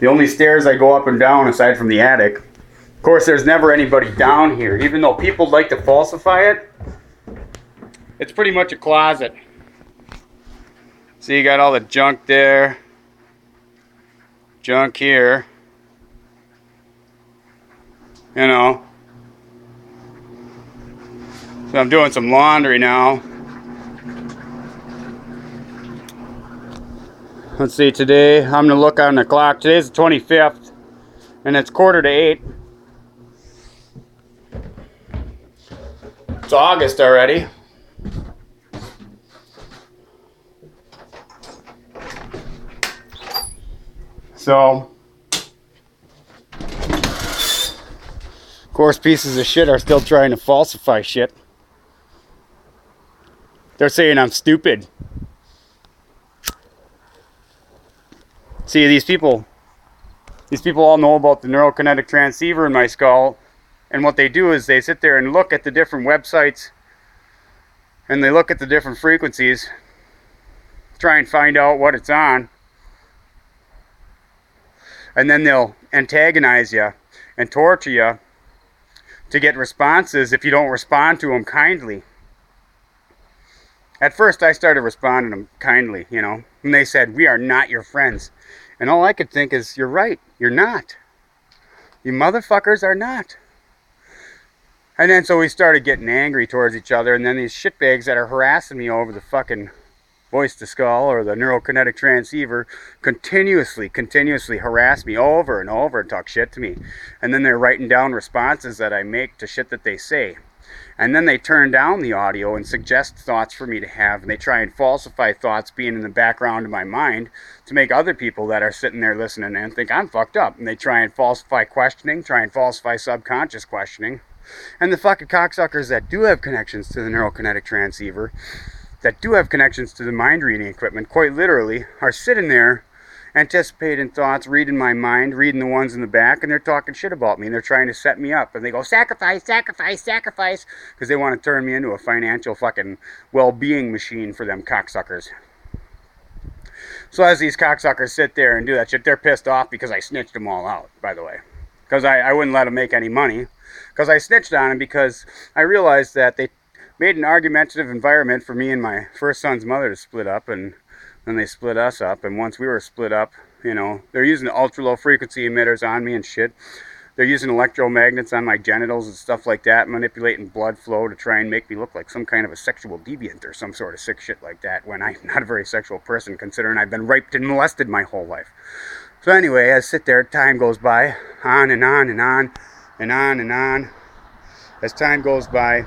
The only stairs I go up and down aside from the attic. Of course, there's never anybody down here. Even though people like to falsify it, it's pretty much a closet. See, you got all the junk there. Junk here. You know. So I'm doing some laundry now. Let's see, today, I'm gonna look on the clock. Today's the 25th, and it's 7:45. It's August already. So, of course, pieces of shit are still trying to falsify shit. They're saying I'm stupid. See, these people all know about the neurokinetic transceiver in my skull, and what they do is they sit there and look at the different websites, and they look at the different frequencies, try and find out what it's on, and then they'll antagonize you and torture you to get responses if you don't respond to them kindly. At first I started responding to them kindly, you know, and they said, "We are not your friends." And all I could think is, you're right, you're not. You motherfuckers are not. And then so we started getting angry towards each other, and then these shitbags that are harassing me over the fucking voice to skull or the neurokinetic transceiver continuously harass me over and over and talk shit to me. And then they're writing down responses that I make to shit that they say. And then they turn down the audio and suggest thoughts for me to have, and they try and falsify thoughts being in the background of my mind to make other people that are sitting there listening and think I'm fucked up. And they try and falsify questioning, try and falsify subconscious questioning. And the fucking cocksuckers that do have connections to the neurokinetic transceiver, that do have connections to the mind reading equipment, quite literally, are sitting there anticipating thoughts, reading my mind, reading the ones in the back, and they're talking shit about me, and they're trying to set me up, and they go, sacrifice, sacrifice, sacrifice, because they want to turn me into a financial fucking well-being machine for them cocksuckers. So as these cocksuckers sit there and do that shit, they're pissed off because I snitched them all out, by the way. Because I wouldn't let them make any money. Because I snitched on them because I realized that they made an argumentative environment for me and my first son's mother to split up, and then they split us up. And once we were split up, you know, they're using ultra low frequency emitters on me and shit. They're using electromagnets on my genitals and stuff like that, manipulating blood flow to try and make me look like some kind of a sexual deviant or some sort of sick shit like that, when I'm not a very sexual person, considering I've been raped and molested my whole life. So anyway, I sit there, time goes by, on and on and on and on and on. As time goes by,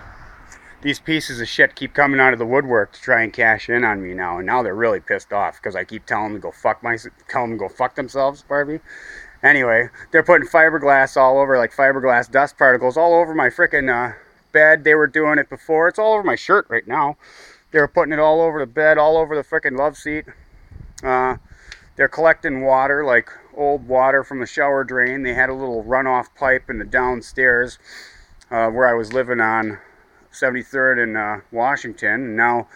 these pieces of shit keep coming out of the woodwork to try and cash in on me now, and now they're really pissed off because I keep telling them to go fuck themselves, Barbie. Anyway, they're putting fiberglass all over, like fiberglass dust particles all over my frickin' bed. They were doing it before. It's all over my shirt right now. They were putting it all over the bed, all over the frickin' love seat. They're collecting water, like old water from the shower drain. They had a little runoff pipe in the downstairs where I was living on 73rd in Washington, and now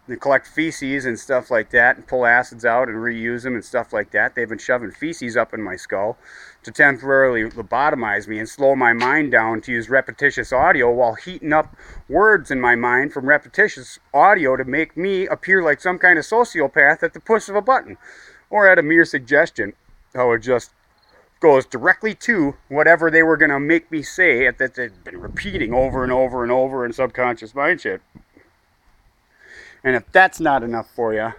they collect feces and stuff like that and pull acids out and reuse them and stuff like that. They've been shoving feces up in my skull to temporarily lobotomize me and slow my mind down to use repetitious audio while heating up words in my mind from repetitious audio to make me appear like some kind of sociopath at the push of a button or at a mere suggestion. How it just goes directly to whatever they were going to make me say that they've been repeating over and over and over in subconscious mind shit. And if that's not enough for you,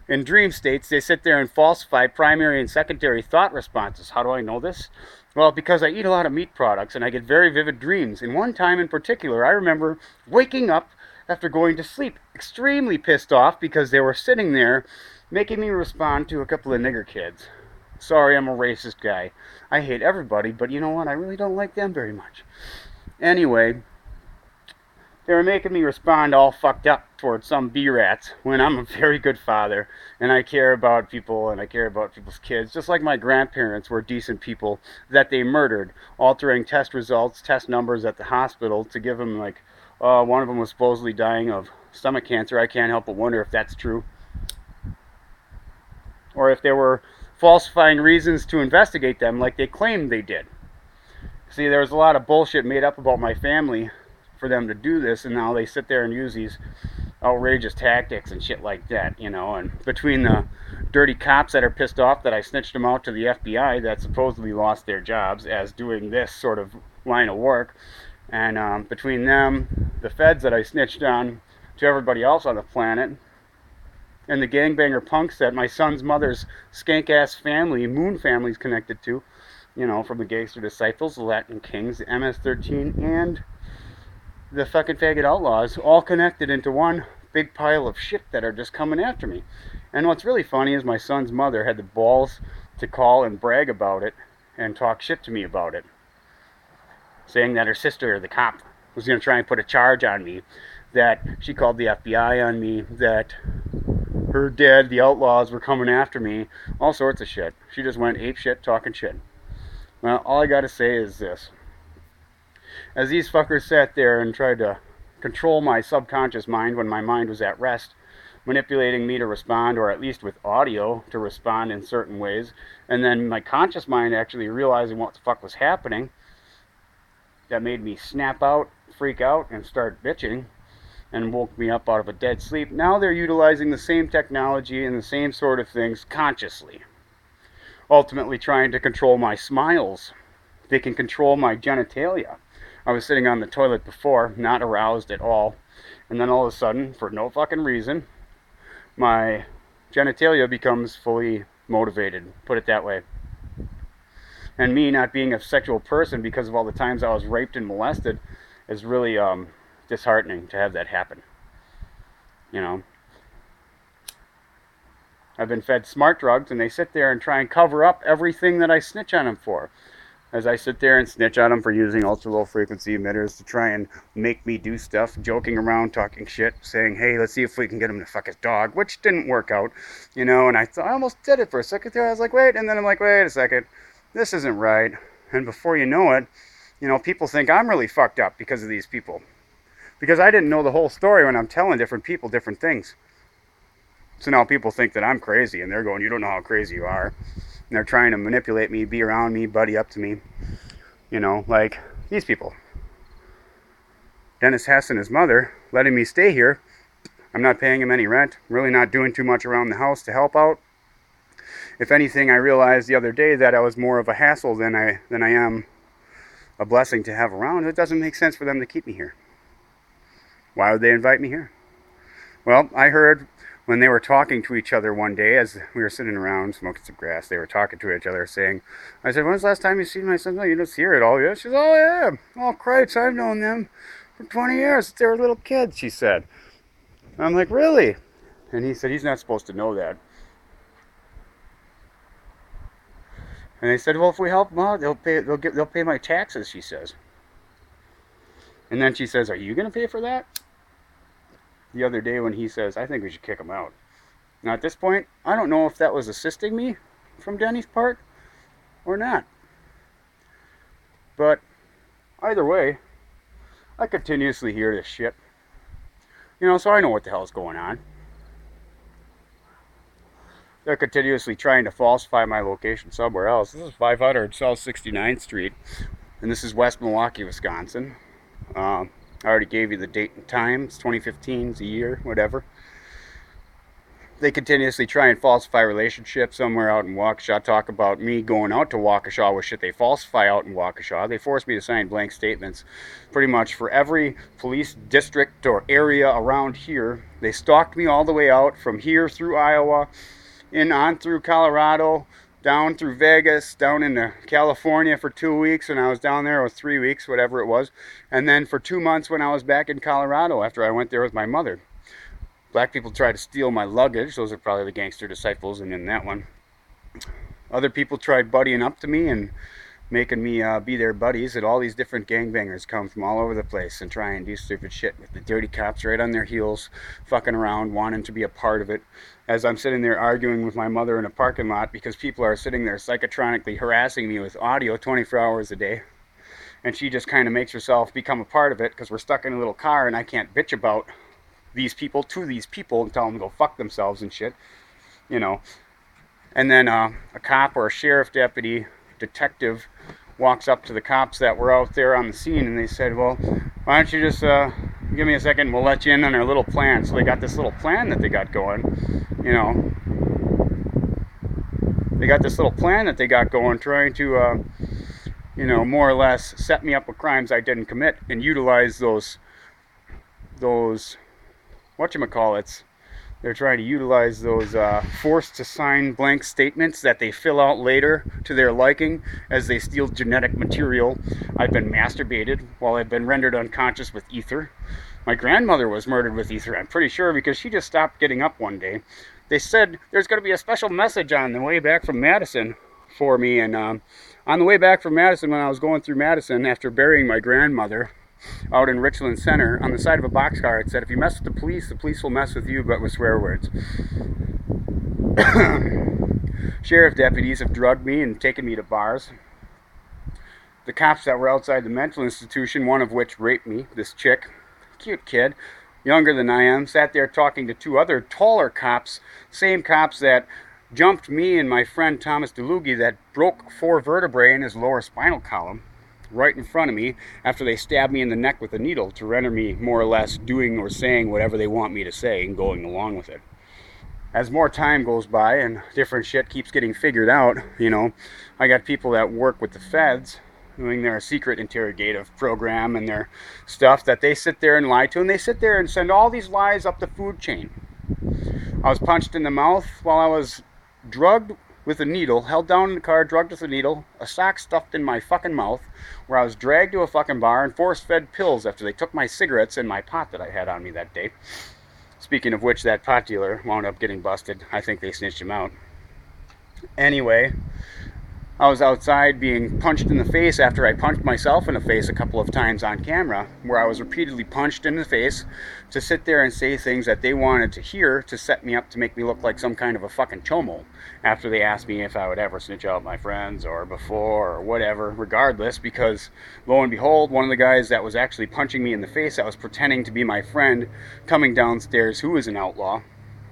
in dream states, they sit there and falsify primary and secondary thought responses. How do I know this? Well, because I eat a lot of meat products and I get very vivid dreams. And one time in particular, I remember waking up after going to sleep extremely pissed off because they were sitting there making me respond to a couple of nigger kids. Sorry, I'm a racist guy. I hate everybody, but you know what? I really don't like them very much. Anyway, they were making me respond all fucked up towards some B-rats when I'm a very good father and I care about people and I care about people's kids, just like my grandparents were decent people that they murdered, altering test results, test numbers at the hospital to give them, like, one of them was supposedly dying of stomach cancer. I can't help but wonder if that's true. Or if they were falsifying reasons to investigate them like they claimed they did. See, there was a lot of bullshit made up about my family for them to do this, and now they sit there and use these outrageous tactics and shit like that, you know. And between the dirty cops that are pissed off that I snitched them out to the FBI that supposedly lost their jobs as doing this sort of line of work, and between them, the feds that I snitched on to everybody else on the planet, and the gangbanger punks that my son's mother's skank-ass family, Moon family's connected to, you know, from the Gangster Disciples, the Latin Kings, the MS-13, and the fucking faggot outlaws, all connected into one big pile of shit that are just coming after me. And what's really funny is my son's mother had the balls to call and brag about it and talk shit to me about it, saying that her sister, the cop, was going to try and put a charge on me, that she called the FBI on me, that her dad, the outlaws, were coming after me, all sorts of shit. She just went ape shit talking shit. Well, all I gotta say is this. As these fuckers sat there and tried to control my subconscious mind when my mind was at rest, manipulating me to respond, or at least with audio to respond in certain ways, and then my conscious mind actually realizing what the fuck was happening, that made me snap out, freak out, and start bitching, and woke me up out of a dead sleep. Now they're utilizing the same technology and the same sort of things consciously, ultimately trying to control my smiles. They can control my genitalia. I was sitting on the toilet before, not aroused at all, and then all of a sudden, for no fucking reason, my genitalia becomes fully motivated, put it that way. And me not being a sexual person because of all the times I was raped and molested is really disheartening to have that happen. You know, I've been fed smart drugs, and they sit there and try and cover up everything that I snitch on them for. As I sit there and snitch on them for using ultra-low frequency emitters to try and make me do stuff, joking around, talking shit, saying, hey, let's see if we can get him to fuck his dog, which didn't work out, you know, and I almost did it for a second there. I was like, wait, and then I'm like, wait a second, this isn't right. And before you know it, you know, people think I'm really fucked up because of these people. Because I didn't know the whole story when I'm telling different people different things. So now people think that I'm crazy, and they're going, you don't know how crazy you are. And they're trying to manipulate me, be around me, buddy up to me. You know, like these people. Dennis Hess and his mother letting me stay here. I'm not paying him any rent. I'm really not doing too much around the house to help out. If anything, I realized the other day that I was more of a hassle than I am a blessing to have around. It doesn't make sense for them to keep me here. Why would they invite me here? Well, I heard when they were talking to each other one day as we were sitting around smoking some grass, they were talking to each other saying, I said, when's the last time you seen my son? No, you don't see her at all. Yeah. She says, oh yeah. Oh, Christ, I've known them for 20 years. They were little kids, she said. I'm like, really? And he said, he's not supposed to know that. And they said, well, if we help them out, they'll pay my taxes, she says. And then she says, are you going to pay for that? The other day when he says, I think we should kick him out. Now at this point, I don't know if that was assisting me from Denny's part or not. But either way, I continuously hear this shit. You know, so I know what the hell's going on. They're continuously trying to falsify my location somewhere else. This is 500 South 69th Street, and this is West Milwaukee, Wisconsin. I already gave you the date and time. It's 2015, it's a year, whatever. They continuously try and falsify relationships somewhere out in Waukesha, talk about me going out to Waukesha with shit they falsify out in Waukesha. They force me to sign blank statements pretty much for every police district or area around here. They stalked me all the way out from here through Iowa, in on through Colorado, down through Vegas, down into California for 2 weeks, and I was down there, or 3 weeks, whatever it was, and then for 2 months when I was back in Colorado after I went there with my mother. Black people tried to steal my luggage. Those are probably the Gangster Disciples, and in that one. Other people tried buddying up to me and making me be their buddies, and all these different gangbangers come from all over the place and try and do stupid shit with the dirty cops right on their heels, fucking around, wanting to be a part of it. As I'm sitting there arguing with my mother in a parking lot because people are sitting there psychotronically harassing me with audio 24 hours a day, and she just kind of makes herself become a part of it because we're stuck in a little car and I can't bitch about these people to these people and tell them to go fuck themselves and shit, you know. And then a cop or a sheriff deputy, detective, walks up to the cops that were out there on the scene, and they said, well, why don't you just give me a second, we'll let you in on our little plan. So they got this little plan that they got going, you know. They got this little plan that they got going, trying to, you know, more or less set me up with crimes I didn't commit and utilize those whatchamacallits. They're trying to utilize those forced to sign blank statements that they fill out later to their liking as they steal genetic material. I've been masturbated while I've been rendered unconscious with ether. My grandmother was murdered with ether, I'm pretty sure, because she just stopped getting up one day. They said there's going to be a special message on the way back from Madison for me, and on the way back from Madison, when I was going through Madison after burying my grandmother out in Richland Center, on the side of a boxcar it said, if you mess with the police will mess with you, but with swear words. Sheriff deputies have drugged me and taken me to bars. The cops that were outside the mental institution, one of which raped me, this chick, cute kid, younger than I am, sat there talking to two other taller cops, same cops that jumped me and my friend Thomas DeLugie that broke 4 vertebrae in his lower spinal column right in front of me after they stabbed me in the neck with a needle to render me more or less doing or saying whatever they want me to say and going along with it. As more time goes by and different shit keeps getting figured out, you know, I got people that work with the feds doing their secret interrogative program and their stuff that they sit there and lie to, and they sit there and send all these lies up the food chain. I was punched in the mouth while I was drugged with a needle, held down in the car, drugged with a needle, a sock stuffed in my fucking mouth, where I was dragged to a fucking bar and force-fed pills after they took my cigarettes and my pot that I had on me that day. Speaking of which, that pot dealer wound up getting busted. I think they snitched him out. Anyway, I was outside being punched in the face after I punched myself in the face a couple of times on camera, where I was repeatedly punched in the face to sit there and say things that they wanted to hear to set me up to make me look like some kind of a fucking chomo after they asked me if I would ever snitch out my friends or before or whatever, regardless, because lo and behold, one of the guys that was actually punching me in the face that was pretending to be my friend coming downstairs, who is an outlaw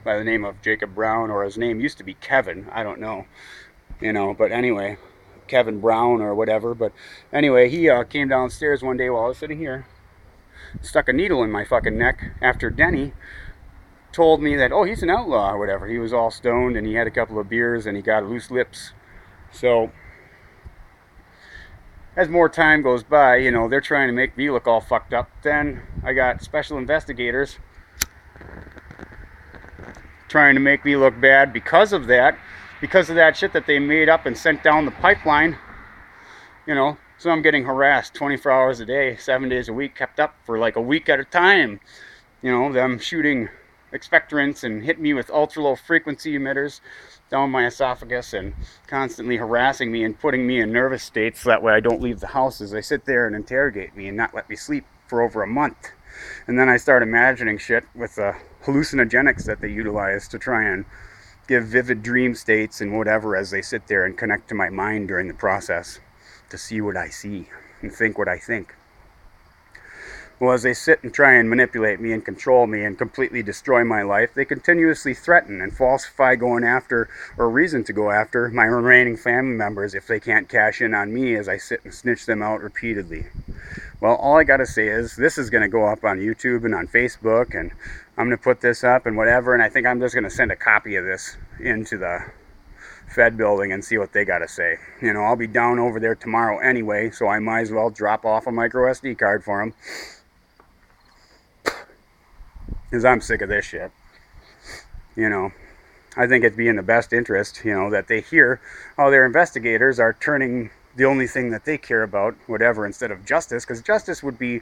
by the name of Jacob Brown, or his name used to be Kevin, I don't know. You know, but anyway, Kevin Brown or whatever. But anyway, he came downstairs one day while I was sitting here, stuck a needle in my fucking neck after Denny told me that, oh, he's an outlaw or whatever. He was all stoned and he had a couple of beers and he got loose lips. So as more time goes by, you know, they're trying to make me look all fucked up. Then I got special investigators trying to make me look bad because of that shit that they made up and sent down the pipeline, you know. So I'm getting harassed 24 hours a day, 7 days a week, kept up for like a week at a time. You know, them shooting expectorants and hitting me with ultra low frequency emitters down my esophagus and constantly harassing me and putting me in nervous states so that way I don't leave the house as they sit there and interrogate me and not let me sleep for over a month. And then I start imagining shit with the hallucinogenics that they utilize to try and give vivid dream states and whatever as they sit there and connect to my mind during the process to see what I see and think what I think. Well, as they sit and try and manipulate me and control me and completely destroy my life, they continuously threaten and falsify going after, or reason to go after, my remaining family members if they can't cash in on me as I sit and snitch them out repeatedly. Well, all I gotta say is this is gonna go up on YouTube and on Facebook, and I'm gonna put this up and whatever, and I think I'm just gonna send a copy of this into the Fed building and see what they gotta say. You know, I'll be down over there tomorrow anyway, so I might as well drop off a micro SD card for them. Because I'm sick of this shit. You know, I think it'd be in the best interest, you know, that they hear how their investigators are turning the only thing that they care about, whatever, instead of justice, because justice would be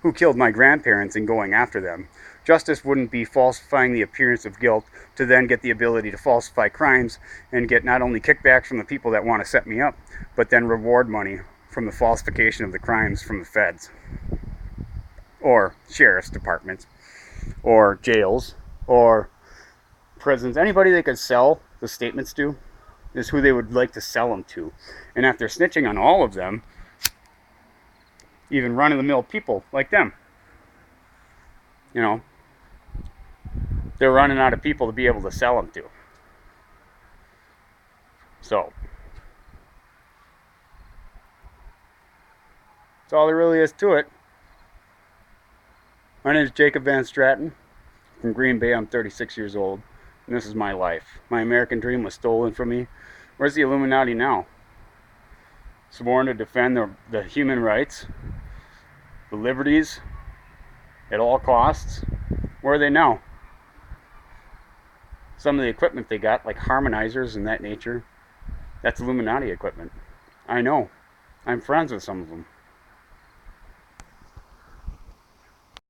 who killed my grandparents and going after them. Justice wouldn't be falsifying the appearance of guilt to then get the ability to falsify crimes and get not only kickbacks from the people that want to set me up, but then reward money from the falsification of the crimes from the feds or sheriff's departments or jails or prisons. Anybody they could sell the statements to is who they would like to sell them to. And after snitching on all of them, even run-of-the-mill people like them, you know, they're running out of people to be able to sell them to. So, that's all there really is to it. My name is Jacob Van Straten from Green Bay. I'm 36 years old, and this is my life. My American dream was stolen from me. Where's the Illuminati now? Sworn to defend the human rights, the liberties, at all costs. Where are they now? Some of the equipment they got, like harmonizers and that nature, that's Illuminati equipment. I know. I'm friends with some of them.